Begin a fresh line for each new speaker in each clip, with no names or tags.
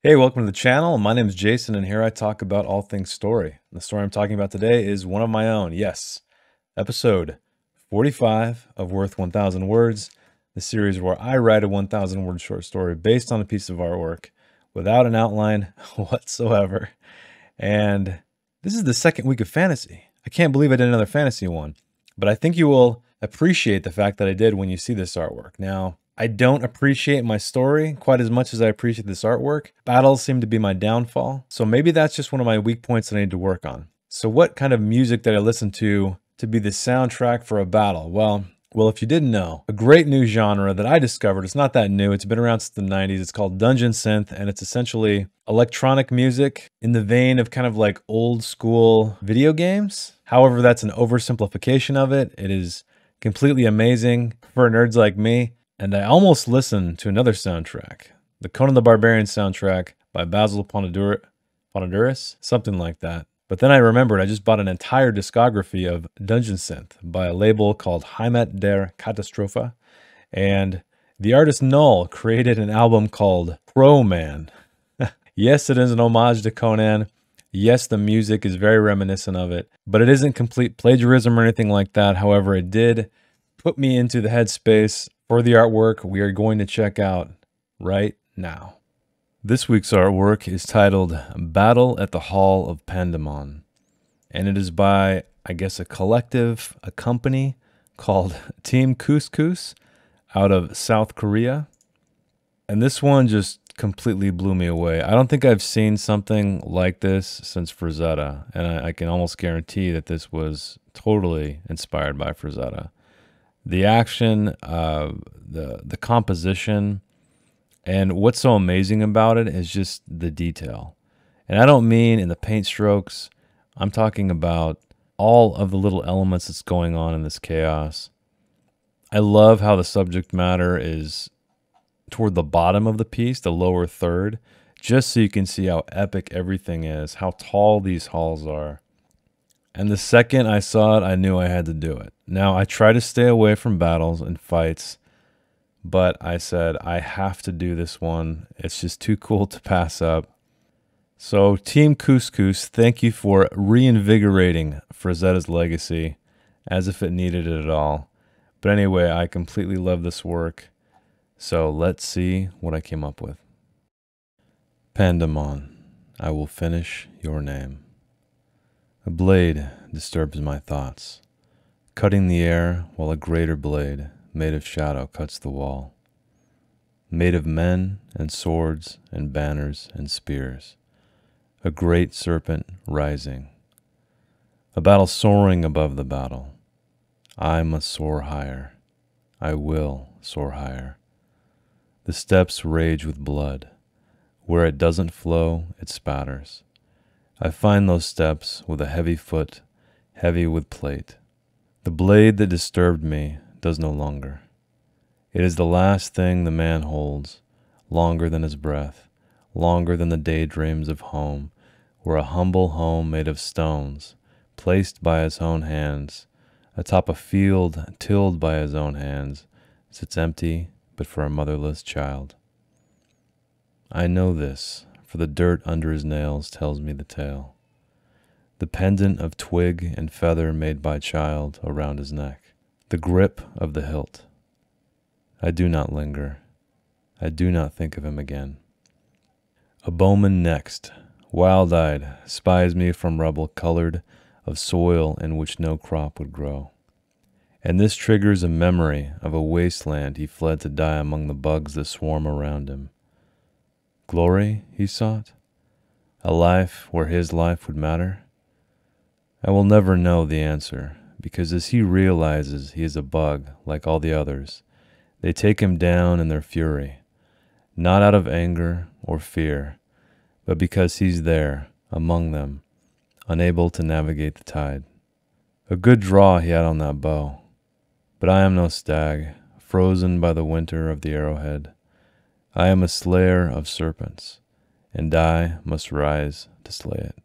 Hey, welcome to the channel. My name is Jason, and here I talk about all things story. The story I'm talking about today is one of my own. Yes, episode 45 of Worth 1000 Words, the series where I write a 1000 word short story based on a piece of artwork without an outline whatsoever. And this is the second week of fantasy. I can't believe I did another fantasy one, but I think you will appreciate the fact that I did when you see this artwork. Now, I don't appreciate my story quite as much as I appreciate this artwork. Battles seem to be my downfall, so maybe that's just one of my weak points that I need to work on. So what kind of music did I listen to be the soundtrack for a battle? Well, if you didn't know, a great new genre that I discovered, it's not that new, it's been around since the 90s, it's called Dungeon Synth, and it's essentially electronic music in the vein of kind of like old school video games. However, that's an oversimplification of it. It is completely amazing for nerds like me. And I almost listened to another soundtrack, the Conan the Barbarian soundtrack by Basil Ponadouris, something like that. But then I remembered I just bought an entire discography of Dungeon Synth by a label called Heimat der Katastrophe. And the artist Null created an album called Pro Man. Yes, it is an homage to Conan. Yes, the music is very reminiscent of it, but it isn't complete plagiarism or anything like that. However, it did put me into the headspace for the artwork we are going to check out right now. This week's artwork is titled Battle at the Hall of Pandemon, and it is by, I guess, a company called Team Couscous out of South Korea. And this one just completely blew me away. I don't think I've seen something like this since Frazetta, and I can almost guarantee that this was totally inspired by Frazetta. The action, the composition, and what's so amazing about it is just the detail. And I don't mean in the paint strokes. I'm talking about all of the little elements that's going on in this chaos. I love how the subject matter is toward the bottom of the piece, the lower third, just so you can see how epic everything is, how tall these halls are. And the second I saw it, I knew I had to do it. Now, I try to stay away from battles and fights, but I said, I have to do this one. It's just too cool to pass up. So, Team Couscous, thank you for reinvigorating Frazetta's legacy, as if it needed it at all. But anyway, I completely love this work. So, let's see what I came up with. Pandemon, I will finish your name. A blade disturbs my thoughts, cutting the air while a greater blade, made of shadow, cuts the wall. Made of men and swords and banners and spears, a great serpent rising. A battle soaring above the battle. I must soar higher. I will soar higher. The steps rage with blood. Where it doesn't flow, it spatters. I find those steps with a heavy foot, heavy with plate. The blade that disturbed me does no longer. It is the last thing the man holds, longer than his breath, longer than the daydreams of home, where a humble home made of stones, placed by his own hands, atop a field tilled by his own hands, sits empty but for a motherless child. I know this, for the dirt under his nails tells me the tale. The pendant of twig and feather made by child around his neck. The grip of the hilt. I do not linger. I do not think of him again. A bowman next, wild-eyed, spies me from rubble colored of soil in which no crop would grow. And this triggers a memory of a wasteland he fled to die among the bugs that swarm around him. Glory he sought? A life where his life would matter? I will never know the answer, because as he realizes he is a bug like all the others, they take him down in their fury, not out of anger or fear, but because he's there, among them, unable to navigate the tide. A good draw he had on that bow, but I am no stag, frozen by the winter of the arrowhead. I am a slayer of serpents, and I must rise to slay it.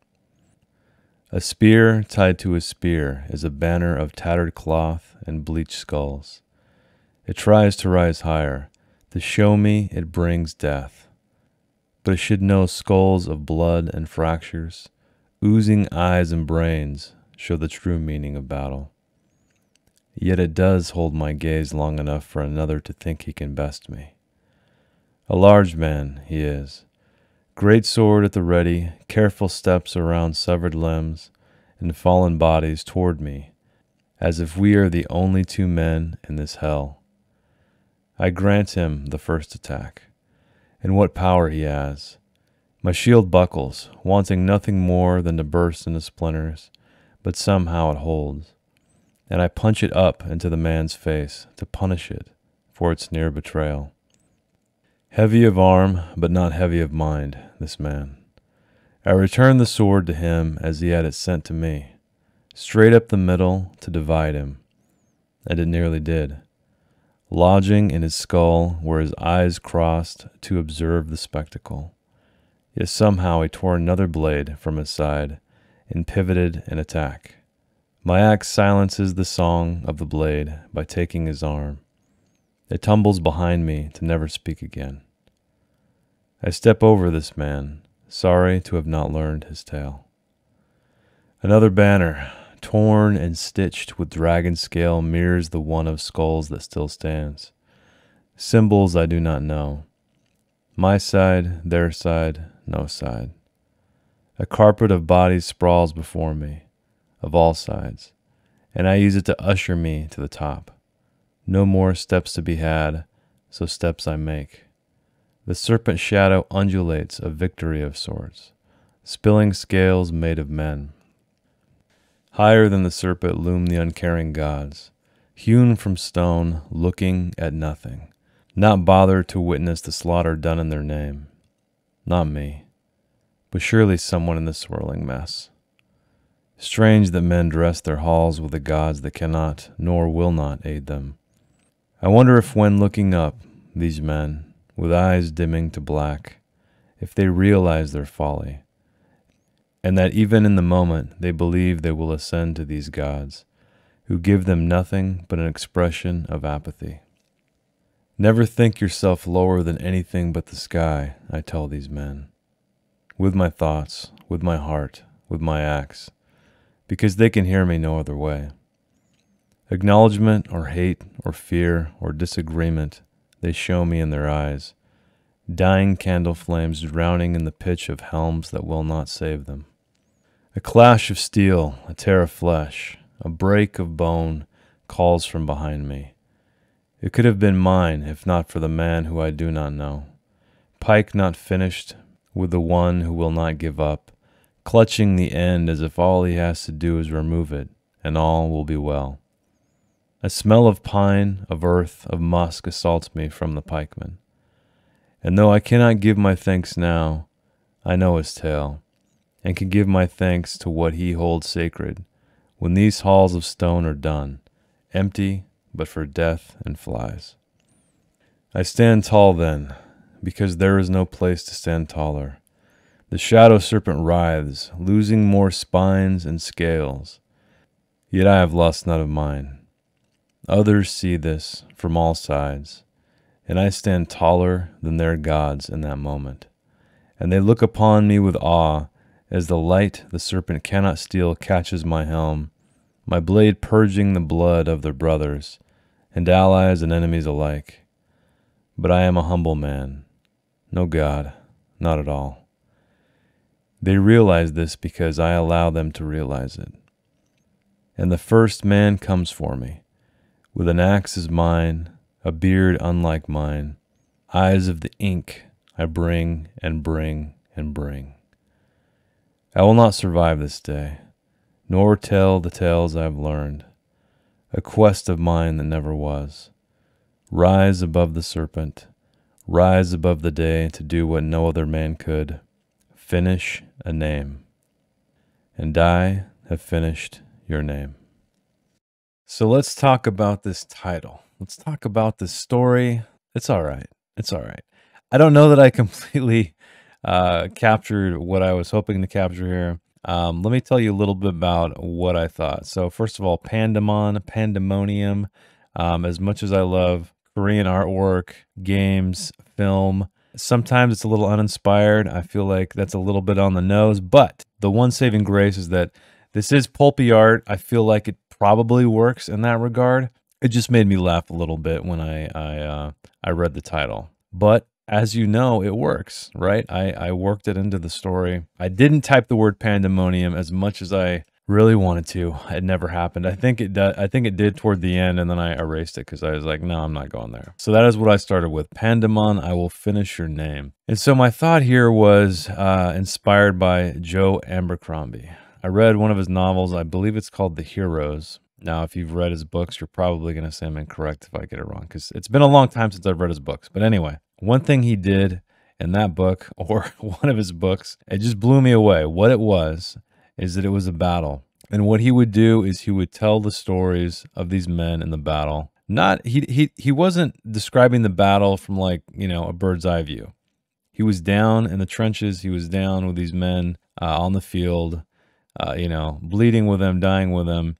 A spear tied to a spear is a banner of tattered cloth and bleached skulls. It tries to rise higher, to show me it brings death. but it should know skulls of blood and fractures. Oozing eyes and brains show the true meaning of battle. Yet it does hold my gaze long enough for another to think he can best me. A large man he is, great sword at the ready, careful steps around severed limbs and fallen bodies toward me, as if we are the only two men in this hell. I grant him the first attack, and what power he has. My shield buckles, wanting nothing more than to burst into splinters, but somehow it holds, and I punch it up into the man's face to punish it for its near betrayal. Heavy of arm, but not heavy of mind, this man. I return the sword to him as he had it sent to me, straight up the middle to divide him, and it nearly did, lodging in his skull where his eyes crossed to observe the spectacle. Yet somehow he tore another blade from his side and pivoted in attack. My axe silences the song of the blade by taking his arm. It tumbles behind me to never speak again. I step over this man, sorry to have not learned his tale. Another banner, torn and stitched with dragon scale, mirrors the one of skulls that still stands. Symbols I do not know. My side, their side, no side. A carpet of bodies sprawls before me, of all sides, and I use it to usher me to the top. No more steps to be had, so steps I make. The serpent shadow undulates, a victory of sorts, spilling scales made of men. Higher than the serpent loom the uncaring gods, hewn from stone, looking at nothing, not bothered to witness the slaughter done in their name. Not me, but surely someone in this swirling mess. Strange that men dress their halls with the gods that cannot nor will not aid them. I wonder if when looking up, these men, with eyes dimming to black, if they realize their folly, and that even in the moment they believe they will ascend to these gods, who give them nothing but an expression of apathy. Never think yourself lower than anything but the sky, I tell these men, with my thoughts, with my heart, with my axe, because they can hear me no other way. Acknowledgement or hate or fear or disagreement they show me in their eyes, dying candle flames drowning in the pitch of helms that will not save them. A clash of steel, a tear of flesh, a break of bone calls from behind me. It could have been mine if not for the man who I do not know. Pike not finished with the one who will not give up, clutching the end as if all he has to do is remove it, and all will be well. A smell of pine, of earth, of musk assaults me from the pikeman. And though I cannot give my thanks now, I know his tale, and can give my thanks to what he holds sacred, when these halls of stone are done, empty but for death and flies. I stand tall then, because there is no place to stand taller. The shadow serpent writhes, losing more spines and scales, yet I have lost none of mine. Others see this from all sides, and I stand taller than their gods in that moment, and they look upon me with awe as the light the serpent cannot steal catches my helm, my blade purging the blood of their brothers, and allies and enemies alike. But I am a humble man, no god, not at all. They realize this because I allow them to realize it. And the first man comes for me, with an axe as mine, a beard unlike mine, eyes of the ink I bring and bring and bring. I will not survive this day, nor tell the tales I have learned, a quest of mine that never was. Rise above the serpent, rise above the day to do what no other man could, finish a name. And I have finished your name. So let's talk about this title. Let's talk about this story. It's all right. It's all right. I don't know that I completely captured what I was hoping to capture here. Let me tell you a little bit about what I thought. So first of all, Pandemonium. As much as I love Korean artwork, games, film, Sometimes it's a little uninspired. I feel like that's a little bit on the nose, but the one saving grace is that this is pulpy art. I feel like it probably works in that regard. It just made me laugh a little bit when I read the title. But as you know, it works, right? I worked it into the story. I didn't type the word pandemonium as much as I really wanted to. It never happened. I think it did toward the end, and then I erased it because I was like, no, I'm not going there. So that is what I started with. Pandemon, I will finish your name. And so my thought here was inspired by Joe Abercrombie. I read one of his novels. I believe it's called The Heroes. Now, if you've read his books, you're probably going to say I'm incorrect if I get it wrong, because it's been a long time since I've read his books. But anyway, one thing he did in that book, or one of his books, it just blew me away. What it was is that it was a battle. And what he would do is he would tell the stories of these men in the battle. Not he wasn't describing the battle from, like, you know, a bird's eye view. He was down in the trenches. He was down with these men on the field, you know, bleeding with them, dying with them.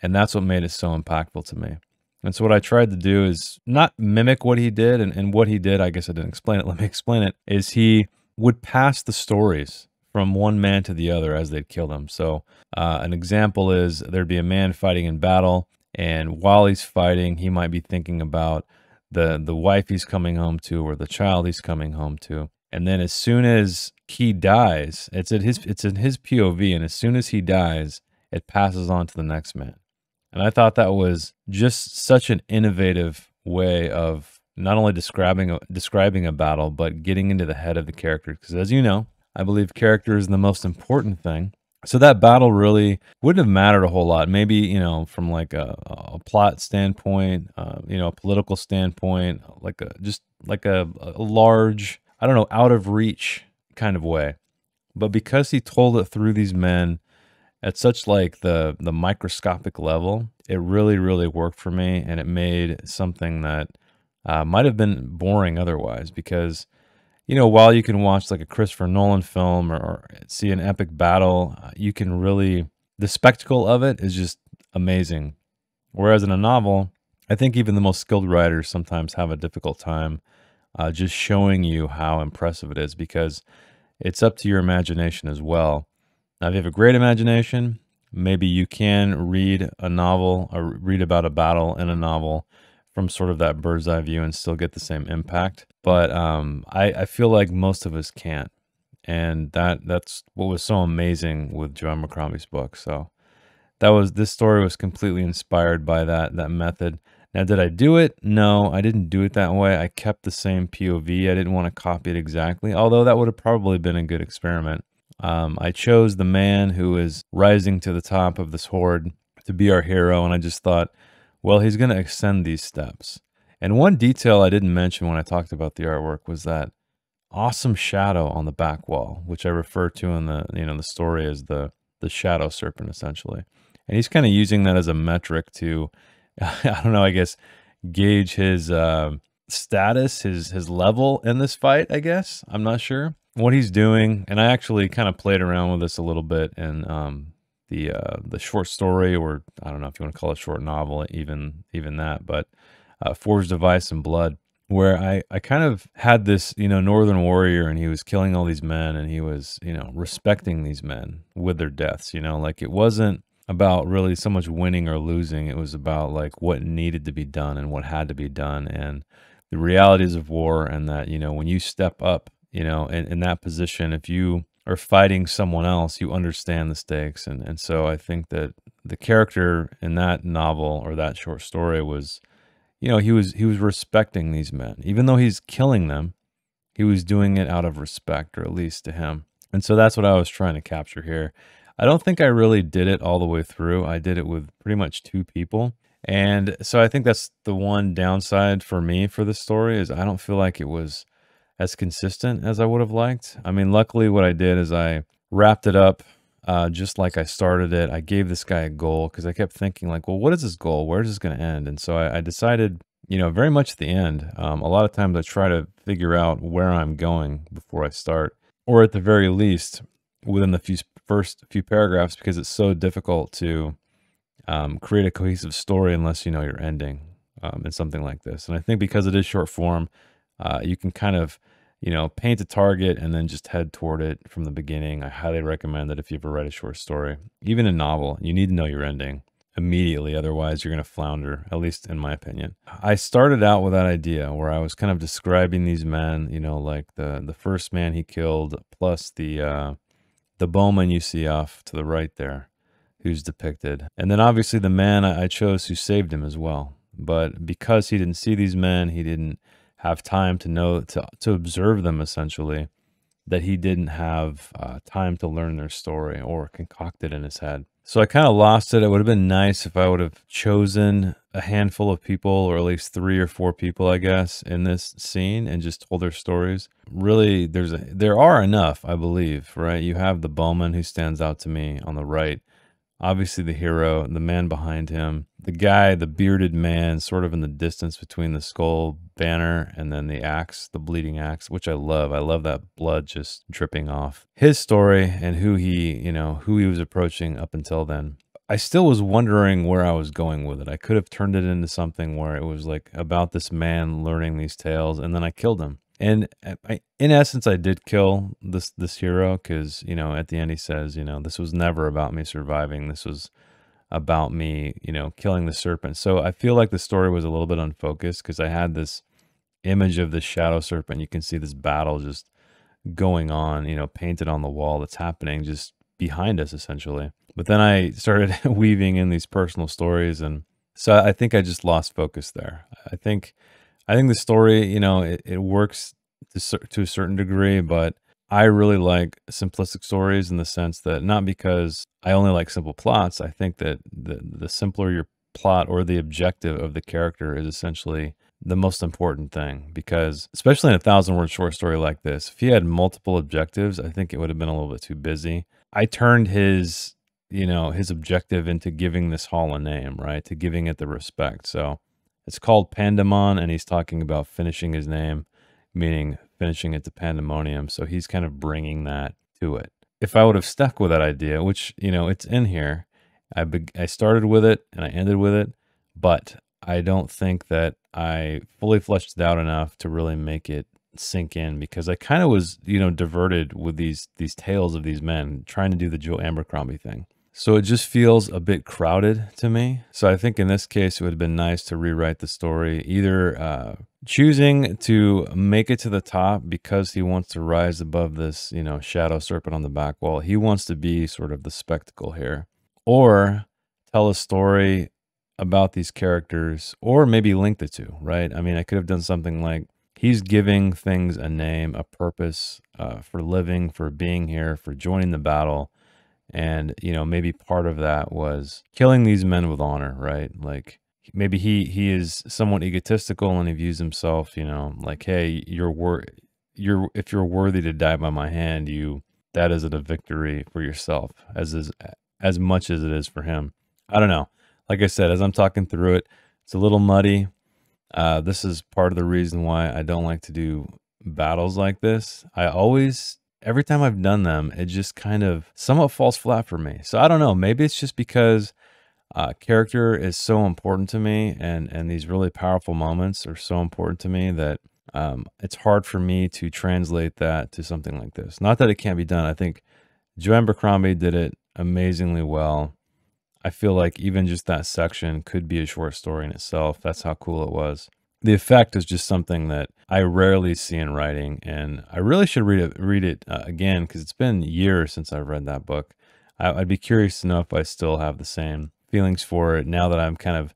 And that's what made it so impactful to me. And so what I tried to do is not mimic what he did. And what he did, I guess I didn't explain it. Let me explain it. Is he would pass the stories from one man to the other as they'd kill them. So an example is there'd be a man fighting in battle. And while he's fighting, he might be thinking about the wife he's coming home to, or the child he's coming home to. And then as soon as he dies, it's in his POV. And as soon as he dies, it passes on to the next man. And I thought that was just such an innovative way of not only describing a battle, but getting into the head of the character. Because as you know, I believe character is the most important thing. So that battle really wouldn't have mattered a whole lot. Maybe, you know, from like a plot standpoint, you know, a political standpoint, like a large, I don't know, out of reach kind of way. But because he told it through these men at such like the microscopic level, it really, really worked for me. And it made something that might have been boring otherwise, because, you know, while you can watch like a Christopher Nolan film, or see an epic battle, you can really, the spectacle of it is just amazing. Whereas in a novel, I think even the most skilled writers sometimes have a difficult time just showing you how impressive it is, because it's up to your imagination as well. Now, if you have a great imagination, maybe you can read a novel or read about a battle in a novel from sort of that bird's eye view and still get the same impact. But I feel like most of us can't. And that's what was so amazing with Joe Abercrombie's book. So this story was completely inspired by that method. Now, did I do it? No, I didn't do it that way. I kept the same POV. I didn't want to copy it exactly, although that would have probably been a good experiment. I chose the man who is rising to the top of this horde to be our hero, and I just thought, well, he's going to extend these steps. And one detail I didn't mention when I talked about the artwork was that awesome shadow on the back wall, which I refer to in the story as the shadow serpent, essentially. And he's kind of using that as a metric to, I don't know, I guess, gauge his status, his level in this fight, I guess. I'm not sure what he's doing. And I actually kind of played around with this a little bit in the short story, or I don't know if you want to call it a short novel, even that, but Forged of Ice and Blood, where I kind of had this, you know, northern warrior, and he was killing all these men, and he was, you know, respecting these men with their deaths, you know, like it wasn't about really so much winning or losing. It was about like what needed to be done and what had to be done, and the realities of war. And that, you know, when you step up, you know, in that position, if you are fighting someone else, you understand the stakes. And so I think that the character in that novel, or that short story, was, you know, he was respecting these men. Even though he's killing them, he was doing it out of respect, or at least to him. And so that's what I was trying to capture here. I don't think I really did it all the way through. I did it with pretty much 2 people. And so I think that's the one downside for me for this story, is I don't feel like it was as consistent as I would have liked. I mean, luckily what I did is I wrapped it up just like I started it. I gave this guy a goal, because I kept thinking like, well, what is this goal? Where is this going to end? And so I decided, you know, very much at the end. A lot of times I try to figure out where I'm going before I start, or at the very least within the first few paragraphs, because it's so difficult to create a cohesive story unless you know your ending in something like this. And I think because it is short form, you can kind of, paint a target and then just head toward it from the beginning. I highly recommend that if you ever write a short story, even a novel, you need to know your ending immediately. Otherwise, you're going to flounder, at least in my opinion. I started out with that idea where I was kind of describing these men, like the first man he killed, plus the bowman you see off to the right there, who's depicted. And then obviously the man I chose who saved him as well. But because he didn't see these men, he didn't have time to observe them, essentially, that he didn't have time to learn their story or concoct it in his head. So I kind of lost it. It would have been nice if I would have chosen a handful of people, or at least 3 or 4 people, I guess, in this scene and just told their stories. Really, there are enough, I believe, right? You have the bowman who stands out to me on the right. Obviously the hero, the man behind him, the guy, the bearded man, sort of in the distance between the skull banner and then the axe, the bleeding axe, which I love. I love that blood just dripping off. His story and who he was approaching up until then. I still was wondering where I was going with it. I could have turned it into something where it was like about this man learning these tales, and then I killed him. And in essence, I did kill this hero because, at the end he says, this was never about me surviving. This was about me, killing the serpent. So I feel like the story was a little bit unfocused because I had this image of this shadow serpent. You can see this battle just going on, painted on the wall that's happening just behind us, essentially. But then I started weaving in these personal stories. And so I think I just lost focus there. I think the story, it works to a certain degree, but I really like simplistic stories in the sense that, not because I only like simple plots. I think that the simpler your plot or the objective of the character is essentially the most important thing, because especially in a 1,000-word short story like this, if he had multiple objectives, I think it would have been a little bit too busy. I turned his objective into giving this hall a name, right? To giving it the respect. So it's called Pandemon, and he's talking about finishing his name, meaning finishing it to pandemonium. So he's kind of bringing that to it. If I would have stuck with that idea, which, it's in here, I started with it and I ended with it, but I don't think that I fully fleshed it out enough to really make it sink in, because I kind of was, diverted with these tales of these men trying to do the Joe Abercrombie thing. So it just feels a bit crowded to me. So I think in this case, it would have been nice to rewrite the story, either choosing to make it to the top because he wants to rise above this, shadow serpent on the back wall. He wants to be sort of the spectacle here, or tell a story about these characters, or maybe link the two, right? I mean, I could have done something like he's giving things a name, a purpose for living, for being here, for joining the battle. And, maybe part of that was killing these men with honor, right? Like maybe he is somewhat egotistical and he views himself, like, hey, if you're worthy to die by my hand, that is a victory for yourself as much as it is for him. I don't know. Like I said, as I'm talking through it, it's a little muddy. This is part of the reason why I don't like to do battles like this. Every time I've done them, it just kind of somewhat falls flat for me. So I don't know. Maybe it's just because character is so important to me, and these really powerful moments are so important to me that it's hard for me to translate that to something like this. Not that it can't be done. I think Joe Abercrombie did it amazingly well. I feel like even just that section could be a short story in itself. That's how cool it was. The effect is just something that I rarely see in writing, and I really should read it again, because it's been years since I've read that book. I'd be curious to know if I still have the same feelings for it now that I'm kind of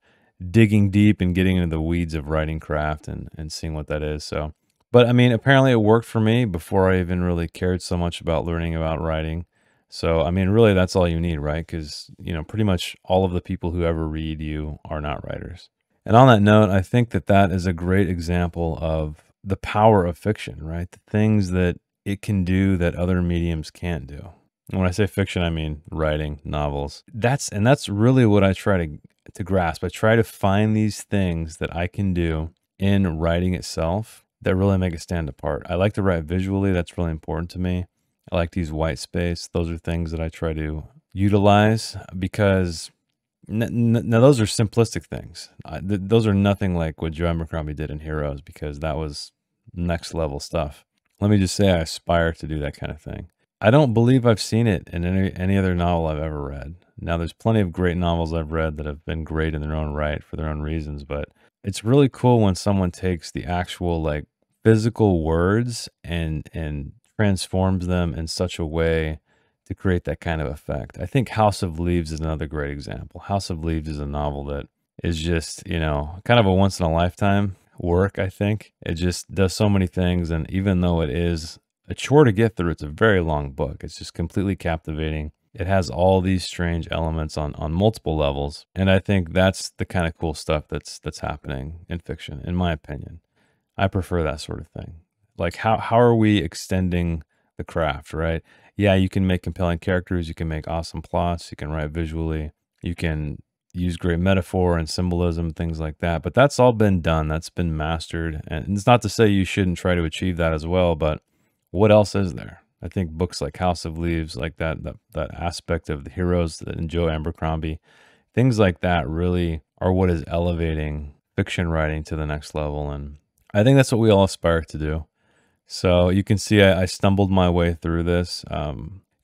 digging deep and getting into the weeds of writing craft and seeing what that is. So, but I mean, apparently it worked for me before I even really cared so much about learning about writing. So, I mean, really, that's all you need, right? Because, pretty much all of the people who ever read you are not writers. And on that note, I think that is a great example of the power of fiction, right? The things that it can do that other mediums can't do. And when I say fiction, I mean writing, novels. That's really what I try to grasp. I try to find these things that I can do in writing itself that really make it stand apart. I like to write visually. That's really important to me. I like to use white space. Those are things that I try to utilize, because now those are simplistic things. Those are nothing like what Joe Abercrombie did in Heroes, because that was next level stuff. let me just say I aspire to do that kind of thing. I don't believe I've seen it in any other novel I've ever read. Now, there's plenty of great novels I've read that have been great in their own right for their own reasons, but it's really cool when someone takes the actual like physical words and transforms them in such a way to create that kind of effect. I think House of Leaves is another great example. House of Leaves is a novel that is just, you know, kind of a once in a lifetime work, I think. It just does so many things, and even though it is a chore to get through, it's a very long book. It's just completely captivating. It has all these strange elements on multiple levels, and I think that's the kind of cool stuff that's happening in fiction, in my opinion. I prefer that sort of thing. Like how are we extending the craft, right? Yeah, you can make compelling characters, you can make awesome plots, you can write visually, you can use great metaphor and symbolism, things like that. But that's all been done. That's been mastered. And it's not to say you shouldn't try to achieve that as well, but what else is there? I think books like House of Leaves, like that aspect of the heroes and Joe Abercrombie, things like that really are what is elevating fiction writing to the next level. And I think that's what we all aspire to do. So you can see I stumbled my way through this.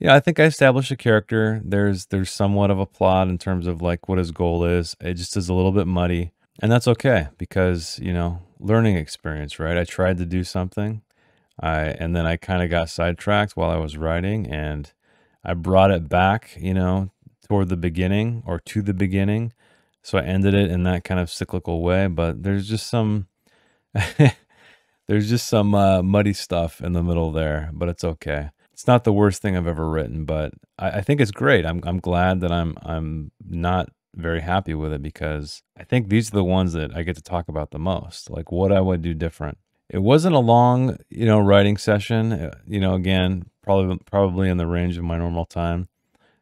Yeah, I think I established a character. There's somewhat of a plot in terms of like what his goal is. It just is a little bit muddy, and that's okay because, you know, learning experience, right? I tried to do something, and then I kind of got sidetracked while I was writing, and I brought it back, you know, toward the beginning or to the beginning. So I ended it in that kind of cyclical way, but there's just some there's just some muddy stuff in the middle there, but it's okay. It's not the worst thing I've ever written, but I think it's great. I'm glad that I'm not very happy with it because I think these are the ones that I get to talk about the most, like what I would do different. It wasn't a long, you know, writing session. You know, again, probably in the range of my normal time.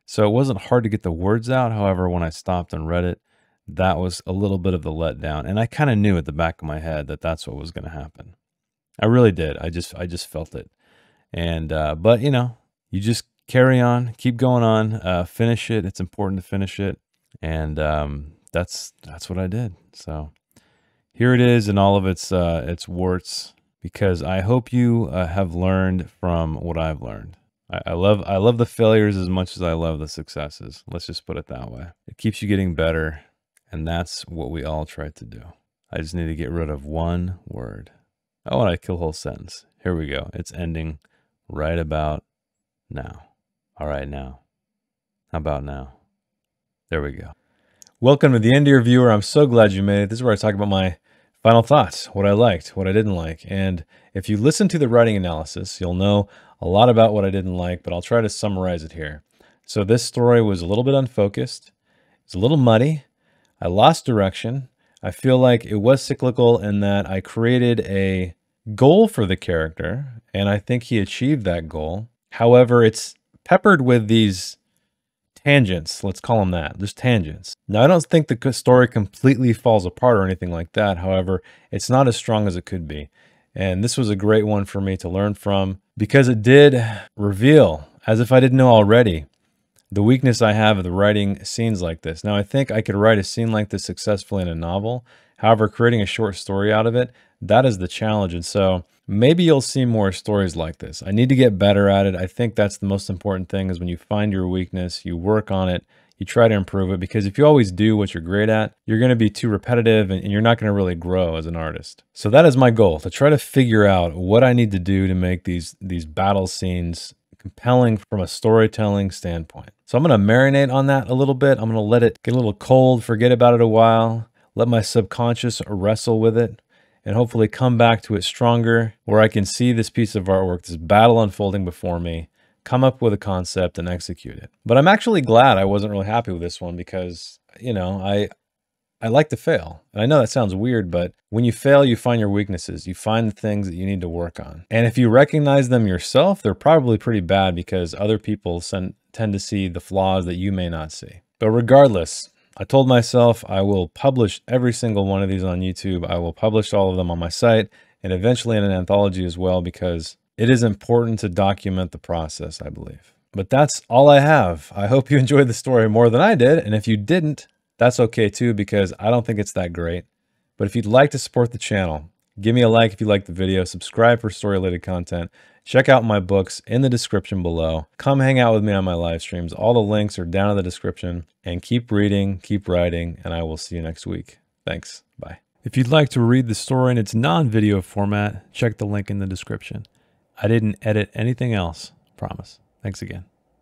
So it wasn't hard to get the words out. However, when I stopped and read it, that was a little bit of the letdown, and I kind of knew at the back of my head that that's what was going to happen. I really did. I just felt it. And but you know, you just carry on, keep going on, finish it. It's important to finish it, and that's what I did. So here it is in all of its warts, because I hope you have learned from what I've learned. I love the failures as much as I love the successes. Let's just put it that way. It keeps you getting better, and that's what we all try to do. I just need to get rid of one word. Oh, and I kill a whole sentence. Here we go. It's ending right about now. All right, now. How about now? There we go. Welcome to the end of your viewer. I'm so glad you made it. This is where I talk about my final thoughts, what I liked, what I didn't like. And if you listen to the writing analysis, you'll know a lot about what I didn't like, but I'll try to summarize it here. So this story was a little bit unfocused. It's a little muddy. I lost direction. I feel like it was cyclical in that I created a goal for the character, and I think he achieved that goal. However, it's peppered with these tangents. Let's call them that. There's tangents. Now, I don't think the story completely falls apart or anything like that. However, it's not as strong as it could be. And this was a great one for me to learn from because it did reveal, as if I didn't know already, the weakness I have of the writing scenes like this. Now, I think I could write a scene like this successfully in a novel. However, creating a short story out of it, that is the challenge. And so maybe you'll see more stories like this. I need to get better at it. I think that's the most important thing is when you find your weakness, you work on it, you try to improve it, because if you always do what you're great at, you're going to be too repetitive and you're not going to really grow as an artist. So that is my goal, to try to figure out what I need to do to make these battle scenes compelling from a storytelling standpoint. So I'm going to marinate on that a little bit. I'm going to let it get a little cold, forget about it a while, let my subconscious wrestle with it, and hopefully come back to it stronger, where I can see this piece of artwork, this battle unfolding before me, come up with a concept and execute it. But I'm actually glad I wasn't really happy with this one because, you know, I like to fail. And I know that sounds weird, but when you fail, you find your weaknesses. You find the things that you need to work on. And if you recognize them yourself, they're probably pretty bad because other people tend to see the flaws that you may not see. But regardless, I told myself I will publish every single one of these on YouTube. I will publish all of them on my site and eventually in an anthology as well, because it is important to document the process, I believe. But that's all I have. I hope you enjoyed the story more than I did. And if you didn't, that's okay too, because I don't think it's that great. But if you'd like to support the channel, Give me a like if you like the video, subscribe for story-related content, check out my books in the description below. Come hang out with me on my live streams. All the links are down in the description. And keep reading, keep writing, and I will see you next week. Thanks. Bye. If you'd like to read the story in its non-video format, check the link in the description. I didn't edit anything else, promise. Thanks again.